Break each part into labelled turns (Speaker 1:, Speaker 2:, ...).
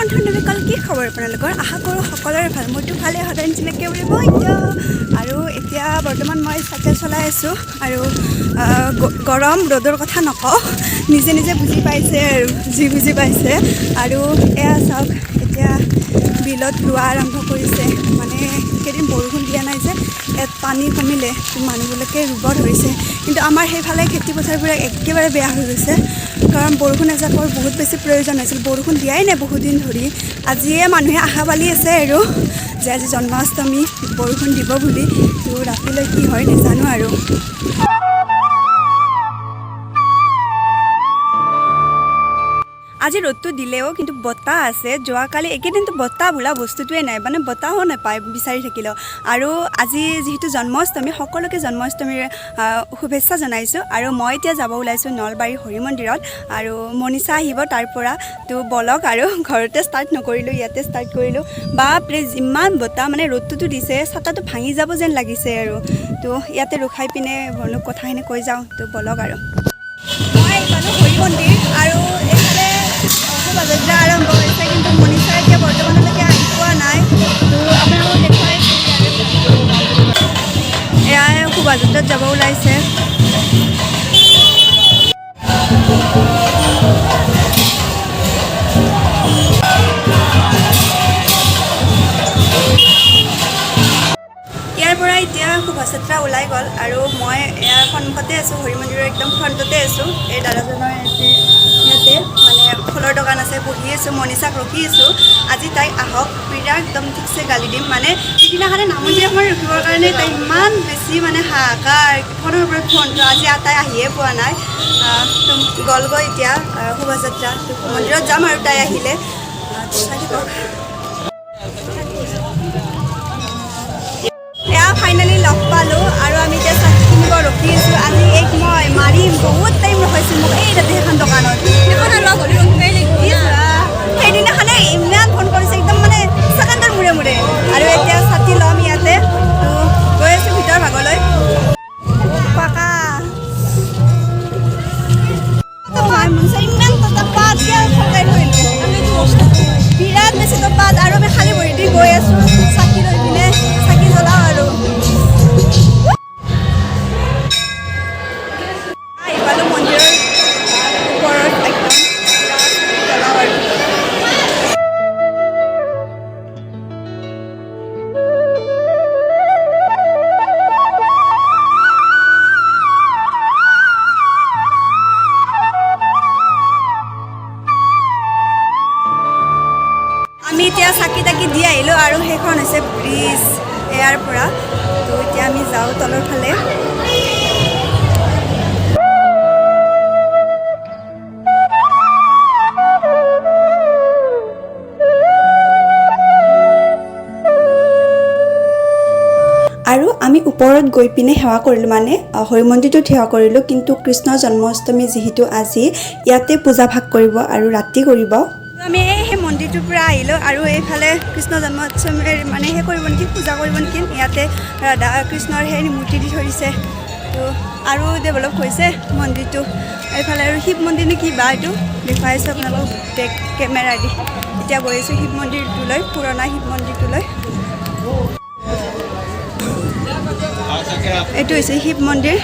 Speaker 1: বন্ধু-বান্ধৱীসকল কি খবৰ আপোনালোকৰ আশা কৰোঁ সকলোৰে ভাল মইতো ভালে সদায় নিচিনাকৈ উৰিব আৰু এতিয়া বৰ্তমান মই চাইকেল চলাই আছোঁ আৰু গৰম ৰ'দৰ কথা নকওঁ নিজে নিজে বুজি পাইছে আৰু যি বুজি পাইছে আৰু এয়া চাওক এতিয়া বিলত ৰোৱা আৰম্ভ কৰিছে মানে কেইদিন বৰষুণ দিয়া নাই যে ইয়াত পানী কমিলে মানুহবিলাকে ৰুব ধৰিছে কিন্তু আমাৰ সেইফালে খেতি পথাৰবিলাক একেবাৰে বেয়া হৈ গৈছে কাৰণ বৰষুণ এজাকৰ বহুত বেছি প্ৰয়োজন হৈছিল বৰষুণ দিয়াই নাই বহুত দিন ধৰি আজিয়ে মানুহে আশা পালি আছে আৰু যে আজি জন্মাষ্টমী বৰষুণ দিব বুলি তো ৰাতিলৈ কি হয় নাজানো আৰু আজি ৰ'দটো দিলেও কিন্তু বতাহ আছে যোৱাকালি একেদিনটো বতাহ বোলা বস্তুটোৱে নাই মানে বতাহো নাপায় বিচাৰি থাকিলেও আৰু আজি যিহেতু জন্মাষ্টমী সকলোকে জন্মাষ্টমীৰ শুভেচ্ছা জনাইছোঁ আৰু মই এতিয়া যাব ওলাইছোঁ নলবাৰী হৰি মন্দিৰত আৰু মনীষা আহিব তাৰ পৰা তো বলক আৰু ঘৰতে ষ্টাৰ্ট নকৰিলোঁ ইয়াতে ষ্টাৰ্ট কৰিলোঁ বাপৰে যিমান বতাহ মানে ৰ'দটোতো দিছে ছাতাটো ভাঙি যাব যেন লাগিছে আৰু তো ইয়াতে ৰখাই পিনে বলক কথাখিনি কৈ যাওঁ তো বলক আৰু মই পালোঁ হৰি মন্দিৰ আৰু এইফালে শোভাযাত্ৰা আৰম্ভ হৈছে কিন্তু মনীষা এতিয়া বৰ্তমানলৈকে আহি পোৱা নাই তো আপোনালোকক দেখুৱাই এয়াই শোভাযাত্ৰাত যাব ওলাইছে ইয়াৰ পৰা এতিয়া শোভাযাত্ৰা ওলাই গ'ল আৰু মই ইয়াৰ সন্মুখতে আছোঁ হৰি মন্দিৰৰ একদম ফ্ৰণ্টতে আছোঁ এই দাদাজনৰ ইয়াতে মানে ফলৰ দোকান আছে বহি আছোঁ মনীষাক ৰখি আছোঁ আজি তাইক আহক বিৰাট একদম ঠিকছে গালি দিম মানে সিদিনাখনে নামনি আমাৰ ৰখিবৰ কাৰণে তাই ইমান বেছি মানে হাহাকাৰ ফোনৰ পৰা ফোনটো আজি তাই আহিয়ে পোৱা নাই গ'লগৈ এতিয়া শোভাযাত্ৰা মন্দিৰত যাম আৰু তাই আহিলে চাই থাকক এয়া ফাইনেলি লগ পালোঁ আৰু আমি এতিয়া চাকি কিনিব ৰখি আছোঁ আজি এক মই মাৰিম বহুত টাইম ৰখাইছোঁ মোক এই তাতে এখন দোকানত সেইদিনাখনে ইমান ফোন কৰিছে একদম মানে ছেকেণ্ডৰ মূৰে মূৰে আৰু এতিয়া ছাতি ল'ম ইয়াতে তো গৈ আছোঁ ভিতৰ ভাগলৈ পাকা ইমান পাত বিৰাট বেছি পাত আৰু আমি খালী ভৰি দি গৈ আছোঁ চাকি লৈ পিনে চাকি জ্বলাওঁ আৰু আহি পালোঁ মন্দিৰৰ ওপৰত একদম জ্বলাওঁ আৰু আমি এতিয়া চাকি তাকি দি আহিলোঁ আৰু সেইখন হৈছে ব্ৰিজ ইয়াৰ পৰা তো এতিয়া আমি যাওঁ তলৰ ফালে আৰু আমি ওপৰত গৈ পিনে সেৱা কৰিলোঁ মানে হৰি মন্দিৰটোত সেৱা কৰিলোঁ কিন্তু কৃষ্ণ জন্মাষ্টমী যিহেতু আজি ইয়াতে পূজা ভাগ কৰিব আৰু ৰাতি কৰিব আমি সেই মন্দিৰটোৰ পৰা আহিলোঁ আৰু এইফালে কৃষ্ণ জন্মাষ্টমীৰ মানে সেই কৰিব নেকি পূজা কৰিব নেকি ইয়াতে ৰাধা কৃষ্ণৰ সেই মূৰ্তি দি থৰিছে তো আৰু ডেভেলপ হৈছে মন্দিৰটো এইফালে আৰু শিৱ মন্দিৰ নে কি বা এইটো দেখুৱাই আছোঁ আপোনালোকক বেক কেমেৰা দি এতিয়া গৈ আছোঁ শিৱ মন্দিৰটোলৈ পুৰণা শিৱ মন্দিৰটোলৈ এইটো হৈছে শিৱ মন্দিৰ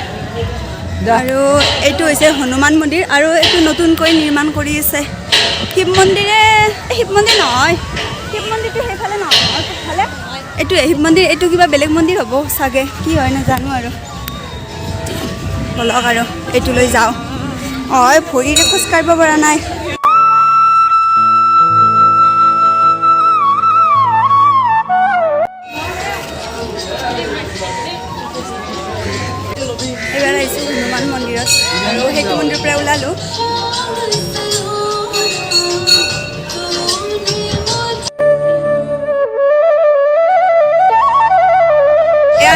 Speaker 1: আৰু এইটো হৈছে হনুমান মন্দিৰ আৰু এইটো নতুনকৈ নিৰ্মাণ কৰি আছে শিৱ মন্দিৰ নহয় শিৱ মন্দিৰটো সেইফালে নহয় সেইফালে এইটো শিৱ মন্দিৰ এইটো কিবা বেলেগ মন্দিৰ হ'ব চাগে কি হয় নাজানো আৰু বলক আৰু এইটোলৈ যাওঁ ভৰিৰে খোজকাঢ়িব পৰা নাই এইবাৰ আহিছোঁ হনুমান মন্দিৰত আৰু সেইটো মন্দিৰৰ পৰা ওলালোঁ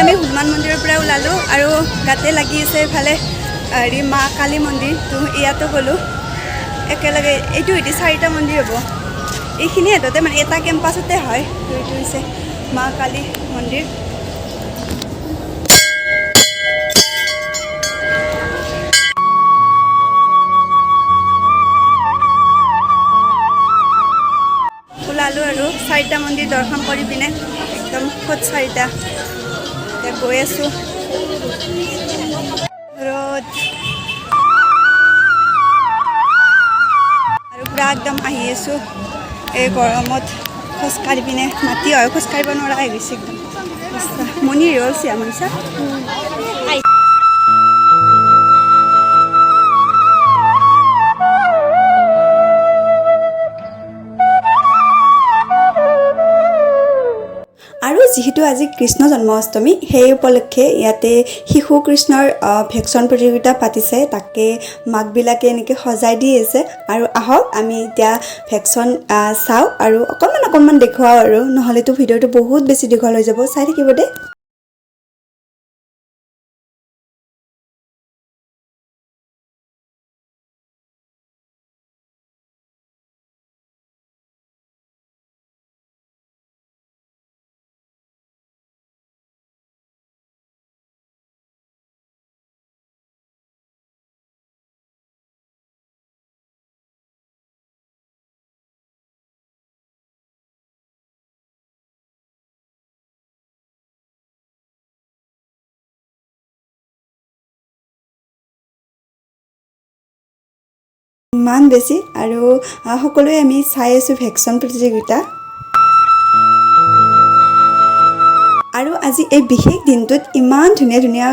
Speaker 1: আমি হনুমান মন্দিৰৰ পৰা ওলালোঁ আৰু গাতে লাগি আছে এইফালে হেৰি মা কালী মন্দিৰ তো ইয়াতো গ'লোঁ একেলগে এইটো এতিয়া 4টা মন্দিৰ হ'ব এইখিনি সিহঁততে মানে এটা কেম্পাছতে হয় তো এইটো হৈছে মা কালী মন্দিৰ চাৰিটা মন্দিৰ দৰ্শন কৰি পিনে একদম খোজ চাৰিটা এতিয়া গৈ আছোঁ ৰ'দ আৰু পূৰা একদম আহি আছোঁ এই গৰমত খোজকাঢ়ি পিনে মাটি হয় খোজকাঢ়িব নোৱাৰা হৈ গৈছে একদম মণি ৰলছে মনিষা আৰু যিহেতু আজি কৃষ্ণ জন্মাষ্টমী সেই উপলক্ষে ইয়াতে শিশু কৃষ্ণৰ ভেকশ্যন প্ৰতিযোগিতা পাতিছে তাকে মাকবিলাকে এনেকৈ সজাই দি আছে আৰু আহক আমি এতিয়া ভেকশ্যন চাওঁ আৰু অকণমান দেখুৱাওঁ আৰু নহ'লেতো ভিডিঅ'টো বহুত বেছি দীঘল হৈ যাব চাই থাকিব দেই ইমান বেছি আৰু সকলোৱে আমি চাই আছোঁ ভেকশ্যন প্ৰতিযোগিতা আৰু আজি এই বিশেষ দিনটোত ইমান ধুনীয়া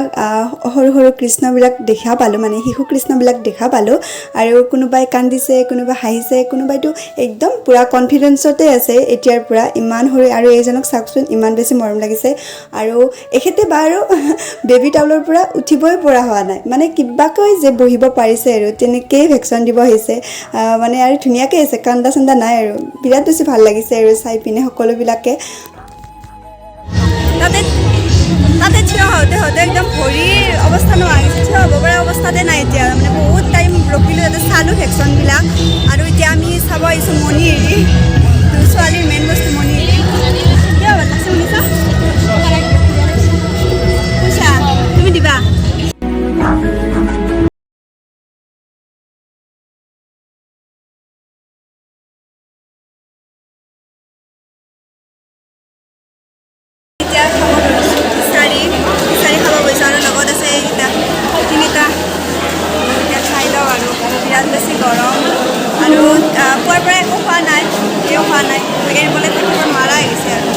Speaker 1: সৰু কৃষ্ণবিলাক দেখা পালোঁ মানে শিশু কৃষ্ণবিলাক দেখা পালোঁ আৰু কোনোবাই কান্দিছে কোনোবাই হাঁহিছে কোনোবাইতো একদম পূৰা কনফিডেন্সতে আছে এতিয়াৰ পৰা ইমান সৰু আৰু এইজনক চাওকচোন ইমান বেছি মৰম লাগিছে আৰু এখেতে বাৰু বেবী টাউলৰ পৰা উঠিবই পৰা হোৱা নাই মানে কিবাকৈ যে বহিব পাৰিছে আৰু তেনেকৈয়ে ভেকশ্যন দিব আহিছে মানে আৰু ধুনীয়াকৈ আছে কান্দা চান্দা নাই আৰু বিৰাট বেছি ভাল লাগিছে আৰু চাই পিনে সকলোবিলাকে তাতে থিয় হওঁতে একদম ভৰিৰ অৱস্থা নোহোৱা হৈছে থিয় হ'ব পৰা অৱস্থাতে নাই এতিয়া মানে বহুত টাইম ৰখিলোঁ ইয়াতে চালোঁ ভেকশ্যনবিলাক আৰু এতিয়া আমি চাব আহিছোঁ মণি এৰি ছোৱালীৰ মেইন বস্তু মণি এৰি কিয় ভাল লাগছে শুনিছা পইচা তুমি দিবা বেছি গৰম আৰু পুৱাৰ পৰা একো খোৱা নাই এৰিবলৈ থাকিব নোৱাৰা হৈছে আৰু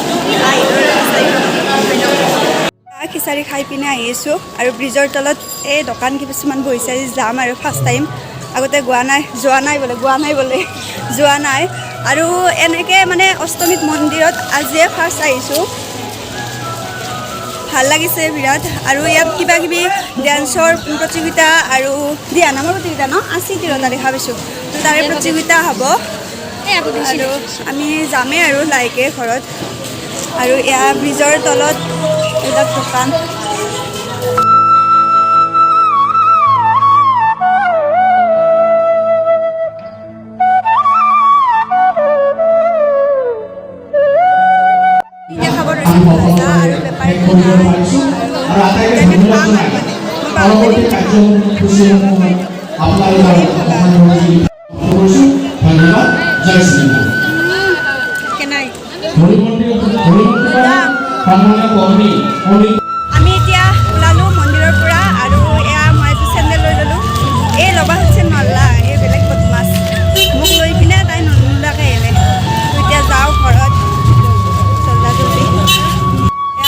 Speaker 1: খিচাৰি খাই পিনে আহিছোঁ আৰু ব্ৰিজৰ তলত এই দোকান কিছুমান বহিছে যাম আৰু ফাৰ্ষ্ট টাইম আগতে যোৱা নাই আৰু এনেকৈ মানে অষ্টমীত মন্দিৰত আজিয়ে ফাৰ্ষ্ট আহিছোঁ ভাল লাগিছে বিৰাট আৰু ইয়াত কিবা কিবি ডান্সৰ প্ৰতিযোগিতা আৰু দিয়া নামৰ প্ৰতিযোগিতা ন আজি তিৰোতা দেখা পাইছোঁ তাৰে প্ৰতিযোগিতা হ'ব আৰু আমি যামেই আৰু লাহেকৈ ঘৰত আৰু এয়া ব্ৰিজৰ তলত এইবিলাক দোকান আৰু বেপাৰী আমি এতিয়া ওলালোঁ মন্দিৰৰ পৰা আৰু এয়া মই এইটো চেণ্ডেল লৈ ল'লোঁ এই ল'বা হৈছে নলা এই বেলেগ বদমাছ মোক লৈ পিনে তাই নোলোৱাকৈ আহিলে এতিয়া যাওঁ ঘৰত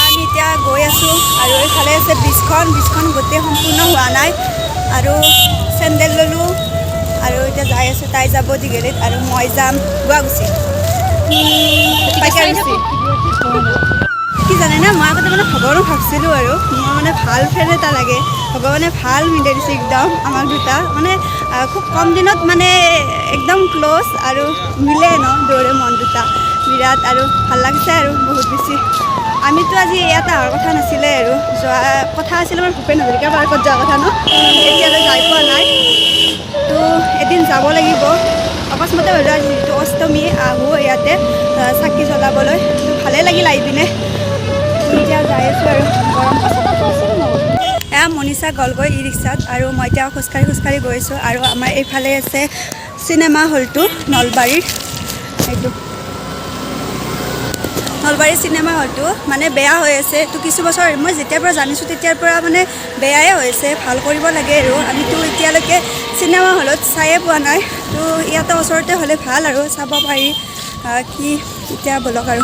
Speaker 1: আমি এতিয়া গৈ আছোঁ আৰু এইফালে আছে ব্ৰিজখন গোটেই সম্পূৰ্ণ হোৱা নাই আৰু চেণ্ডেল ল'লোঁ আৰু এতিয়া যাই আছোঁ তাই যাব দীঘলীত আৰু মই যাম গুৱাহাটী কি জানে না মই আগতে মানে ভগৱানক ভাবিছিলোঁ আৰু মোৰ মানে ভাল ফ্ৰেণ্ড এটা লাগে ভগৱানে ভাল মিলাই দিছে একদম আমাক দুটা মানে খুব কম দিনত মানে একদম ক্ল'জ আৰু মিলে ন দৌৰে মন দুটা বিৰাট আৰু ভাল লাগিছে আৰু বহুত বেছি আমিতো আজি ইয়াত অহাৰ কথা নাছিলে আৰু যোৱা কথা আছিলে আমাৰ ভূপেন হাজৰিকা পাৰ্কত যোৱা কথা ন এতিয়ালৈ যাই পোৱা নাই তো এদিন যাব লাগিব অকস্মাতে হ'লেও আজি যিটো অষ্টমী আহোঁ ইয়াতে চাকি জ্বলাবলৈ তো ভালেই লাগিল আহি পিনে এতিয়া যাই আছোঁ আৰু গৰম এয়া মনিষা গ'লগৈ ই ৰিক্সাত আৰু মই এতিয়া খোজকাঢ়ি গৈ আছোঁ আৰু আমাৰ এইফালে আছে চিনেমা হলটো নলবাৰীৰ এইটো নলবাৰী চিনেমা হলটো মানে বেয়া হৈ আছে। তো কিছু বছৰ মই যেতিয়াৰ পৰা জানিছোঁ তেতিয়াৰ পৰা মানে বেয়াই হৈছে, ভাল কৰিব লাগে আৰু আমিতো এতিয়ালৈকে চিনেমা হলত চায়ে পোৱা নাই। তো ইয়াতে ওচৰতে হ'লে ভাল আৰু চাব পাৰি। কি এতিয়া বলক আৰু